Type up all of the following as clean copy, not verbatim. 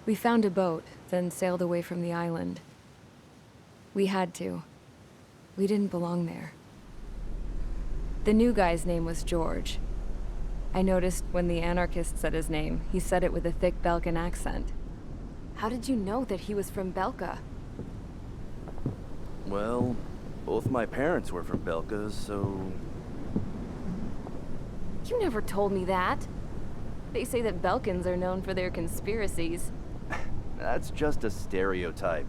We found a boat, then sailed away from the island. We had to. We didn't belong there. The new guy's name was George. I noticed when the anarchist said his name, he said it with a thick Belkan accent. How did you know that he was from Belka? Well, both my parents were from Belka, so... You never told me that. They say that Belkans are known for their conspiracies. That's just a stereotype.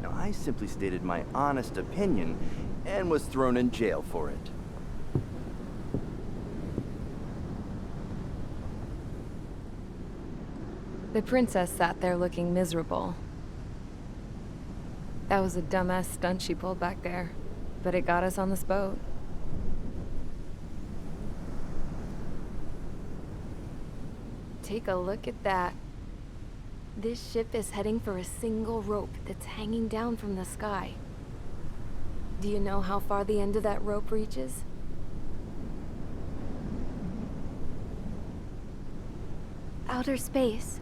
Now, I simply stated my honest opinion and was thrown in jail for it. The princess sat there looking miserable. That was a dumbass stunt she pulled back there, but it got us on this boat. Take a look at that. This ship is heading for a single rope that's hanging down from the sky. Do you know how far the end of that rope reaches? Outer space.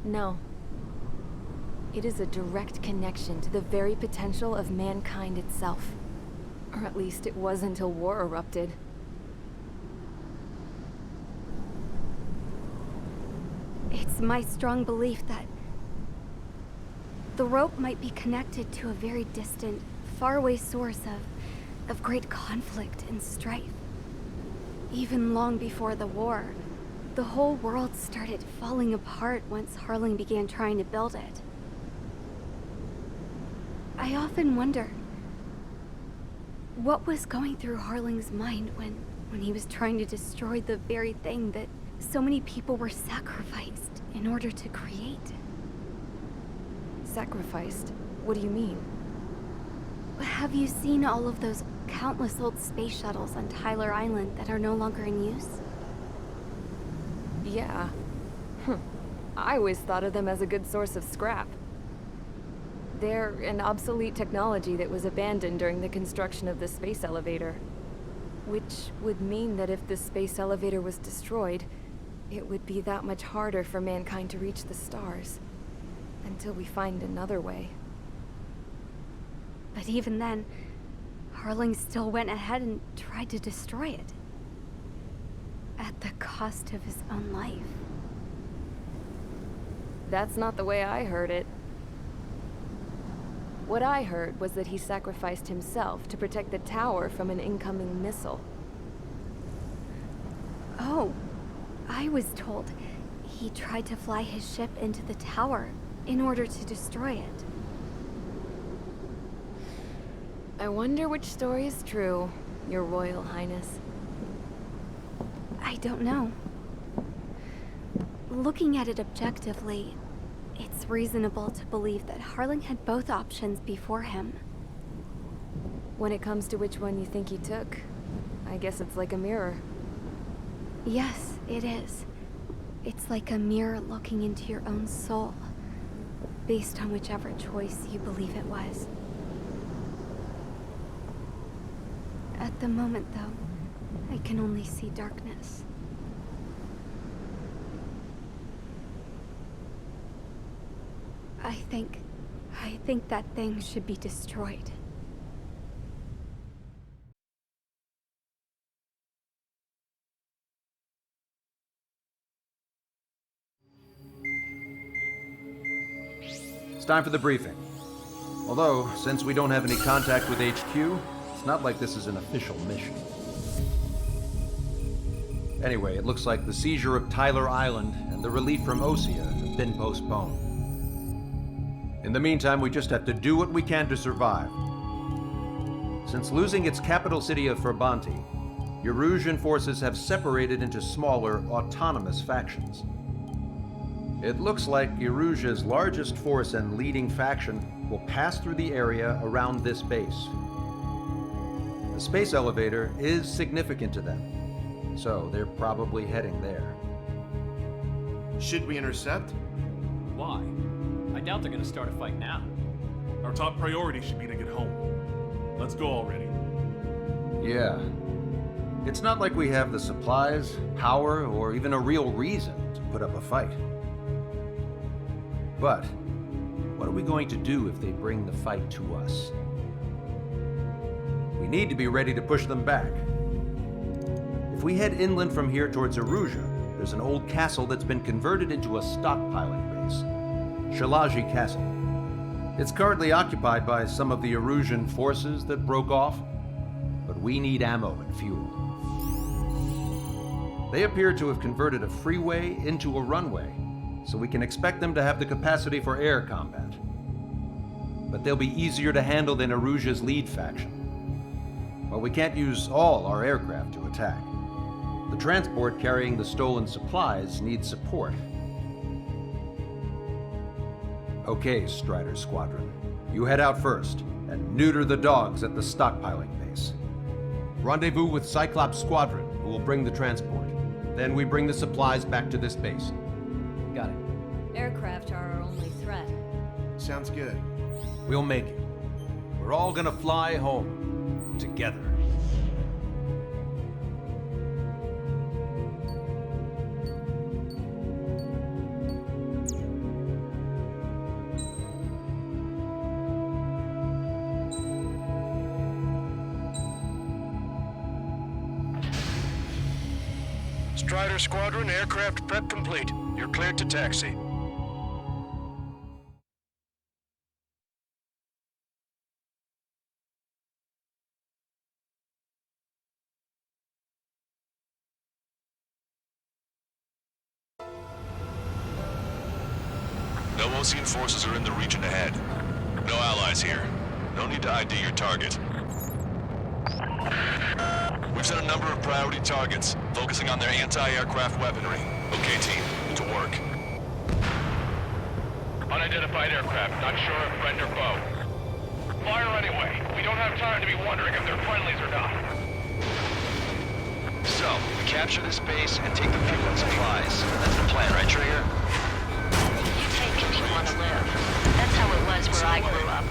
No. It is a direct connection to the very potential of mankind itself. Or at least it was until war erupted. It's my strong belief that the rope might be connected to a very distant, faraway source of great conflict and strife. Even long before the war, the whole world started falling apart once Harling began trying to build it. I often wonder what was going through Harling's mind when he was trying to destroy the very thing that so many people were sacrificed in order to create. Sacrificed? What do you mean? Have you seen all of those countless old space shuttles on Tyler Island that are no longer in use? Yeah. I always thought of them as a good source of scrap. They're an obsolete technology that was abandoned during the construction of the space elevator. Which would mean that if the space elevator was destroyed, it would be that much harder for mankind to reach the stars. Until we find another way. But even then, Harling still went ahead and tried to destroy it. At the cost of his own life. That's not the way I heard it. What I heard was that he sacrificed himself to protect the tower from an incoming missile. Oh, I was told he tried to fly his ship into the tower in order to destroy it. I wonder which story is true, Your Royal Highness. I don't know. Looking at it objectively, it's reasonable to believe that Harling had both options before him. When it comes to which one you think he took, I guess it's like a mirror. Yes, it is. It's like a mirror looking into your own soul, based on whichever choice you believe it was. At the moment, though, I can only see darkness. I think that thing should be destroyed. It's time for the briefing. Although, since we don't have any contact with HQ, it's not like this is an official mission. Anyway, it looks like the seizure of Tyler Island and the relief from Osea have been postponed. In the meantime, we just have to do what we can to survive. Since losing its capital city of Ferbanti, Erusian forces have separated into smaller, autonomous factions. It looks like Erusia's largest force and leading faction will pass through the area around this base. The space elevator is significant to them, so they're probably heading there. Should we intercept? Why? I doubt they're gonna start a fight now. Our top priority should be to get home. Let's go already. Yeah. It's not like we have the supplies, power, or even a real reason put up a fight. But what are we going to do if they bring the fight to us? We need to be ready to push them back. If we head inland from here towards Aruja, there's an old castle that's been converted into a stockpiling base. Shalaji Castle. It's currently occupied by some of the Arusian forces that broke off, but we need ammo and fuel. They appear to have converted a freeway into a runway, so we can expect them to have the capacity for air combat. But they'll be easier to handle than Aruja's lead faction. While we can't use all our aircraft to attack, the transport carrying the stolen supplies needs support. Okay, Strider Squadron. You head out first and neuter the dogs at the stockpiling base. Rendezvous with Cyclops Squadron, who will bring the transport. Then we bring the supplies back to this base. Got it. Aircraft are our only threat. Sounds good. We'll make it. We're all gonna fly home. Together. Strider Squadron, aircraft prep complete. You're cleared to taxi. No Osean forces are in the region ahead. No allies here. No need to ID your target. We've set a number of priority targets, focusing on their anti-aircraft weaponry. Okay, team, to work. Unidentified aircraft, not sure if friend or foe. Fire anyway. We don't have time to be wondering if they're friendlies or not. So, we capture this base and take the fuel and supplies. That's the plan, right, Trigger? You take if you want to live. That's how it was where I grew up.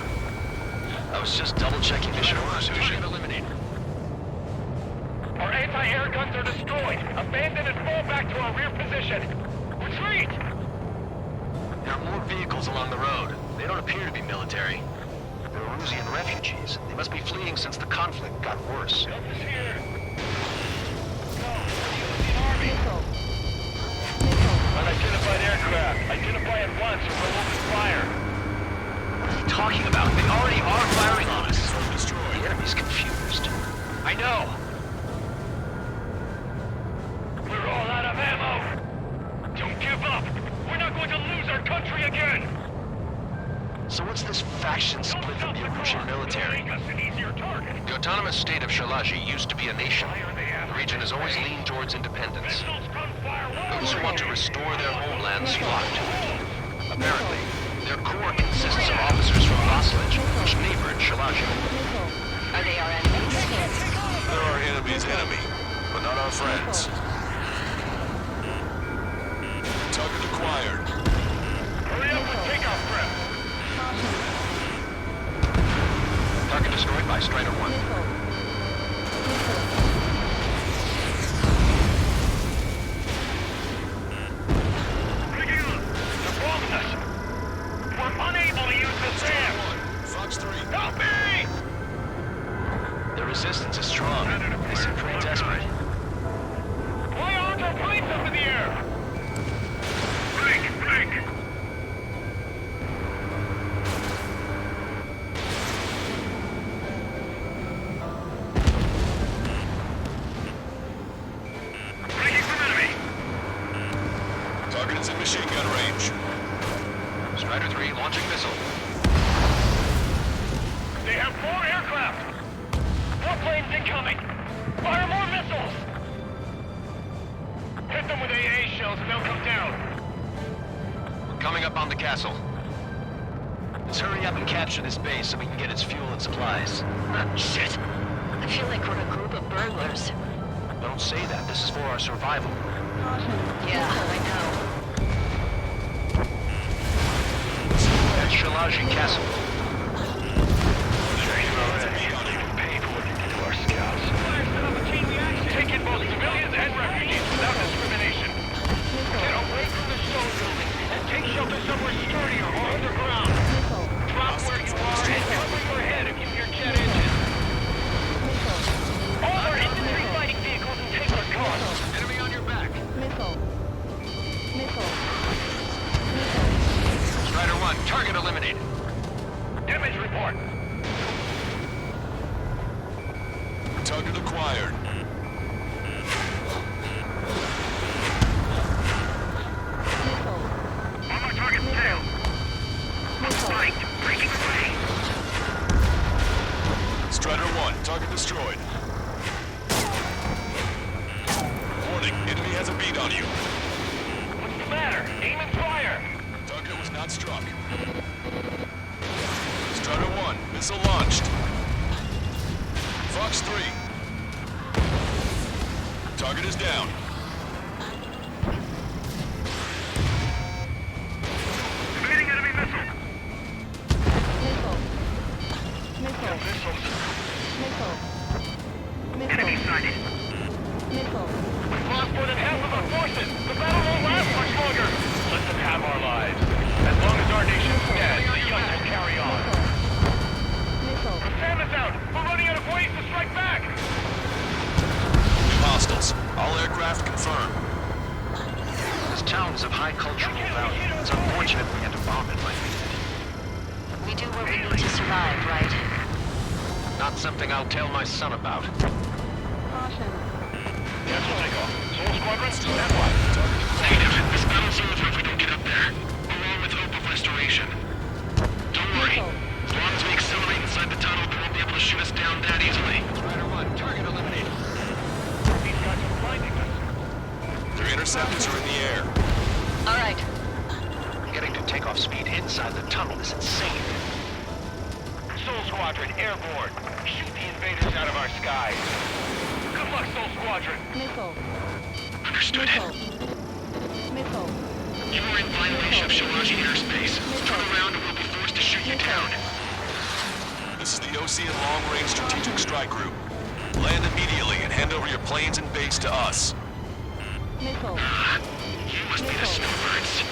I was just double-checking mission orders, Hoosier. Our anti-air guns are destroyed. Abandon and fall back to our rear position. Retreat! There are more vehicles along the road. They don't appear to be military. They're Arusian refugees. They must be fleeing since the conflict got worse. Help is here. Go. The Army. Unidentified aircraft. Identify at once or we'll open fire. What are you talking about? They already are firing on us. The enemy's confused. I know. We're all out of ammo. Don't give up. We're not going to lose our country again. So what's this faction split from the Arusian military? The autonomous state of Shalaji used to be a nation. The region has always leaned towards independence. Those who want to restore their homelands flock to it. Apparently, their core consists of officers from Vaslage, which neighbored Shalaji. Are they our enemies? They're our enemy's enemy, but not our friends. Target acquired. Hurry up and take our prep. Target destroyed by Strider 1. They're bombing us. We're unable to use the SAM. Fox 3. Help me! The resistance is strong. They seem pretty desperate. Why aren't our planes up in the air? Break! Breaking from enemy! Target is in machine gun range. Strider 3 launching missile. They have 4 aircraft! 4 planes incoming! Fire more missiles! Hit them with AA shells and they'll come down. We're coming up on the castle. Let's hurry up and capture this base so we can get its fuel and supplies. Shit. I feel like we're a group of burglars. Don't say that. This is for our survival. Yeah, I know. That's Shalaji Castle. Shame already. You pay for what you did to our scouts. Fire set up a chain reaction. Take in both civilians and refugees without discrimination. Get away from on you. What's the matter? Aim and fire! Target was not struck. Strider 1, missile launched. Fox 3. Target is down. Evading enemy missile! Missile. Enemy sighted. Missile. We've lost more than half of our forces! The battle won't last much longer! Let them have our lives. As long as our nation stands, the young will carry on. Missile. The salmon's out! We're running out of ways to strike back! New hostiles. All aircraft confirmed. This town is of high cultural value. It's unfortunate we had to bomb it like we did. We do what we need to survive, right? Not something I'll tell my son about. Caution. Cancel takeoff. Soul Squadron, stand by. Negative. This battle's over if we don't get up there. Along with hope of restoration. Don't worry. As long as we accelerate inside the tunnel, they won't be able to shoot us down that easily. Strider 1, target eliminated. These guys are blinding us. Their interceptors are in the air. All right. Getting to takeoff speed inside the tunnel is insane. Soul Squadron, airborne. Shoot the invaders out of our skies. Good luck, Soul Squadron. Missile. Understood. Missile. You are in violation of Shalaji airspace. Turn around and we'll be forced to shoot you down. This is the Osean Long-Range Strategic Strike Group. Land immediately and hand over your planes and base to us. Missile. You must be the snowbirds.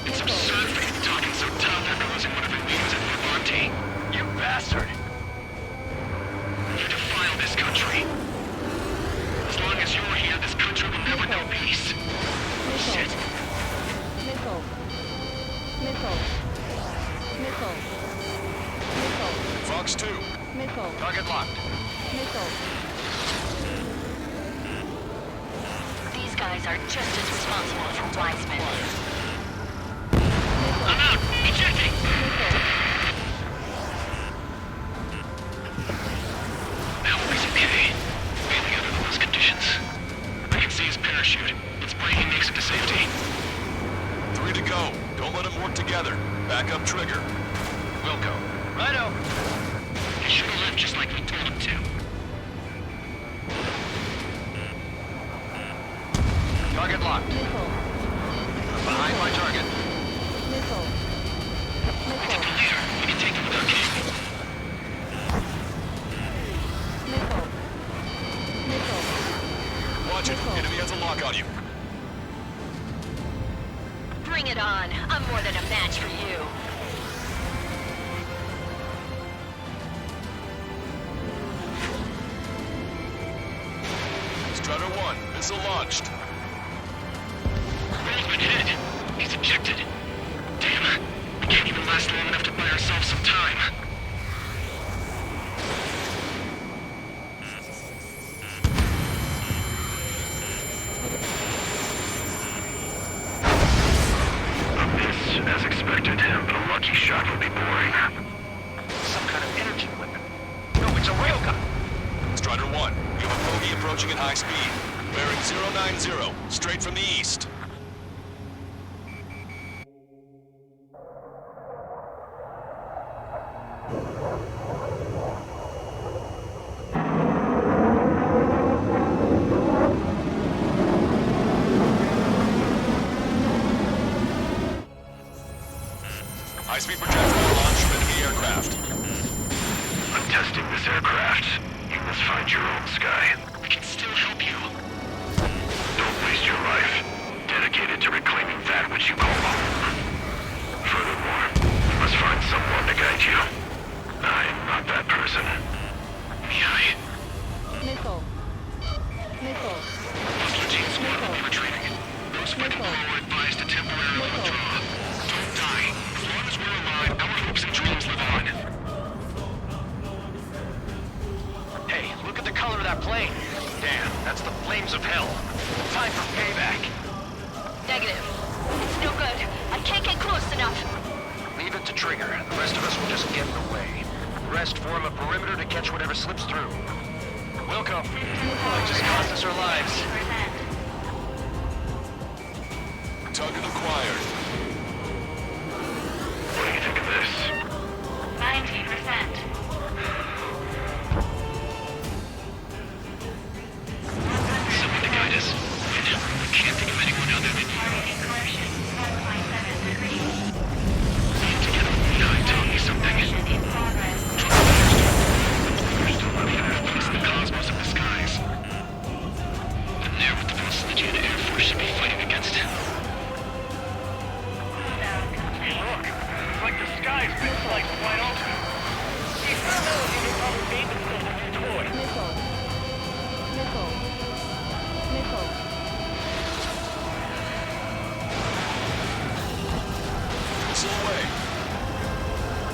It's absurd for you to be talking so tough after losing one of your leaders at Levante. You bastard! You defile this country. As long as you're here, this country will never know peace. Shit. Missile. Missile. Missile. Missile. Fox 2. Missile. Target locked. Missile. These guys are just as responsible for Wiseman. I'm out! Ejecting! Always okay. Mainly under those conditions. I can see his parachute. It's braking makes it to safety. 3 to go. Don't let them work together. Back up trigger. Wilco. Righto. He should have left just like we told him to. Target locked. Missile. Behind my target. Missile. Missile. Here, we can take them without King. Missile. Missile. Watch it. Enemy has a lock on you. Bring it on. I'm more than a match for you. Strider 1, missile launched. Baldwin hit. He's ejected. Damn. We can't even last long enough to buy ourselves some time. A miss, as expected, but a lucky shot will be boring. Some kind of energy weapon. No, it's a railgun. Strider 1, we have a bogey approaching at high speed. Bearing 090, straight from the east. High-speed projectile launch from enemy aircraft. I'm testing this aircraft. You must find your own sky. We can still help you. Don't waste your life. Dedicated to reclaiming that which you call home. Furthermore, you must find someone to guide you. I am not that person. Miai. Missile. Missile. Hostile team squad infiltrating. Those fighting below are advised to temporarily withdraw. Don't die. As long as we're alive, our hopes and dreams live on. Hey, look at the color of that plane. Damn, that's the flames of hell. Time for payback. Negative. It's no good. I can't get close enough. Leave it to Trigger. The rest of us will just get in the way. The rest form a perimeter to catch whatever slips through. Wilco, that just cost us our lives. Target acquired. What do you think of this? 90%. Someone to guide us. I can't think of anyone other than you. Targeting correction, 1.7 degrees. Together, now tell me something. Correction in progress. We're still not even half the cosmos of the skies. And they're what the forces of the Air Force should be fighting against. Hey, look. It's like the sky's been sliced wide open. These criminals even probably made themselves a new toy. Nickel. Nickel. Nickel. Missile away.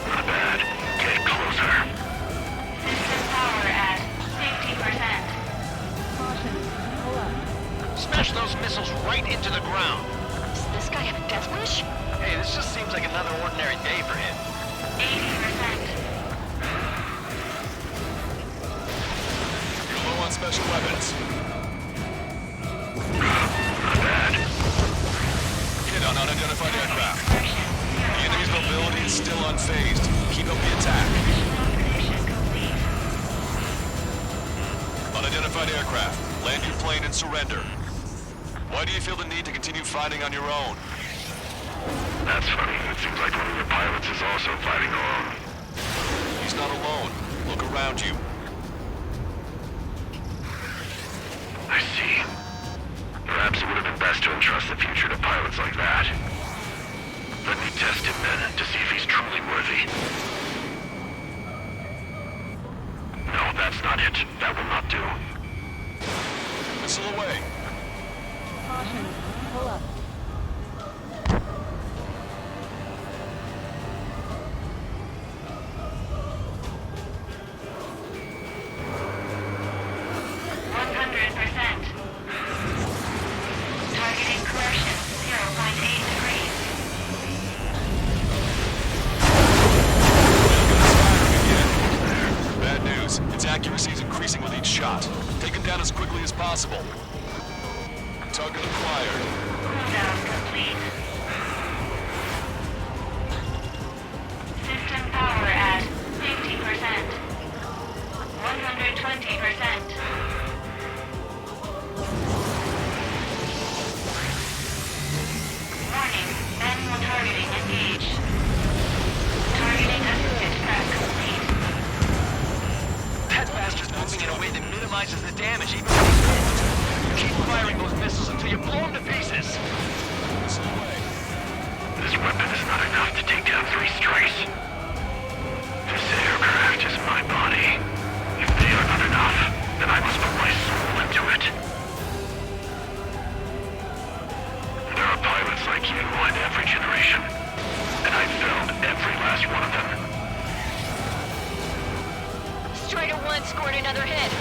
Not bad. Get closer. System power at 50%. Caution. Pull up. Smash those missiles right into the ground. Does this guy have a death wish? Hey, this just seems like another ordinary day for him. 80%. You're low on special weapons. Not bad. Hit on unidentified aircraft. Correction, The enemy's mobility is still unfazed. Keep up the attack. Mission complete. Unidentified aircraft. Land your plane and surrender. Why do you feel the need to continue fighting on your own? That's funny. It seems like one of your pilots is also fighting alone. He's not alone. Look around you. I see. Perhaps it would have been best to entrust the future to pilots like that. Let me test him then, to see if he's truly worthy. No, that's not it. That will not do. Missile away. Caution. Pull up. Targeting correction, 0.8 degrees. Bad news. Its accuracy is increasing with each shot. Take him down as quickly as possible. Target acquired. Cooldown complete. System power at 50%. 120%. Warning, manual targeting engaged. Targeting assisted track complete. That bastard's moving in a way that minimizes the damage even when he's hit. Keep firing those missiles until you blow them to pieces. Missile away. This weapon is not enough to take down 3 strikes. This aircraft is my body. If they are not enough, then I must put my soul into it. There are pilots like you in every generation, and I've found every last one of them. Strider 1 scored another hit.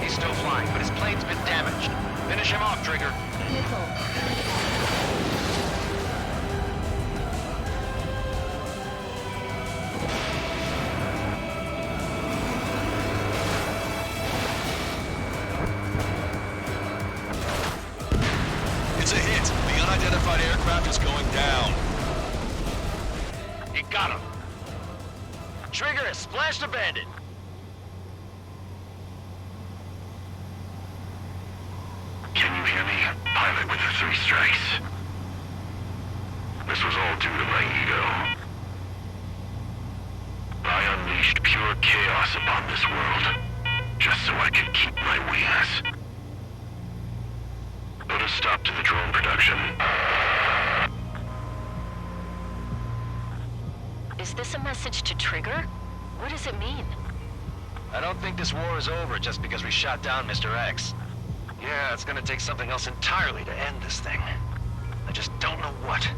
He's still flying, but his plane's been damaged. Finish him off, Trigger. Nickel. It's a hit. The unidentified aircraft is going down. You got him. Trigger has splashed a bandit. Can you hear me? Pilot with the 3 strikes. This was all due to my ego. I unleashed pure chaos upon this world, just so I could keep my wings. Put a stop to the drone production. Is this a message to Trigger? What does it mean? I don't think this war is over just because we shot down Mr. X. Yeah, it's gonna take something else entirely to end this thing. I just don't know what.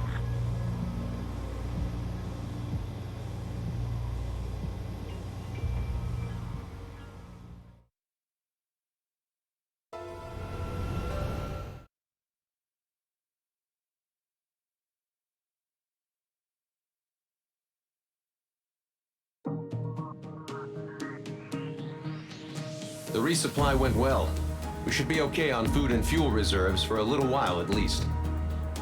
The resupply went well. We should be okay on food and fuel reserves for a little while at least.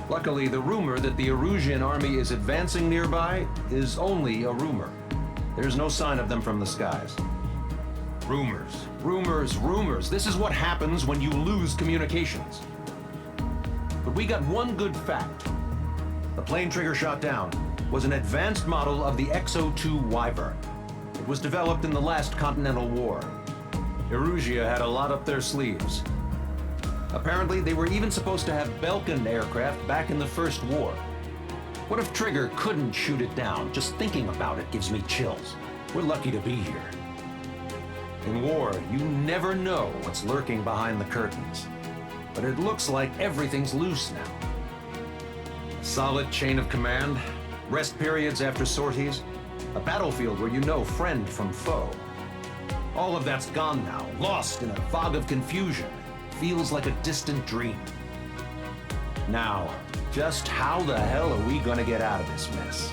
Luckily, the rumor that the Erusian army is advancing nearby is only a rumor. There's no sign of them from the skies. Rumors, rumors, rumors. This is what happens when you lose communications. But we got one good fact. The plane Trigger shot down was an advanced model of the XO-2 Wyvern. It was developed in the last Continental War. Erusia had a lot up their sleeves. Apparently, they were even supposed to have Belkin aircraft back in the First War. What if Trigger couldn't shoot it down? Just thinking about it gives me chills. We're lucky to be here. In war, you never know what's lurking behind the curtains. But it looks like everything's loose now. Solid chain of command, rest periods after sorties, a battlefield where you know friend from foe. All of that's gone now, lost in a fog of confusion. Feels like a distant dream. Now, just how the hell are we gonna get out of this mess?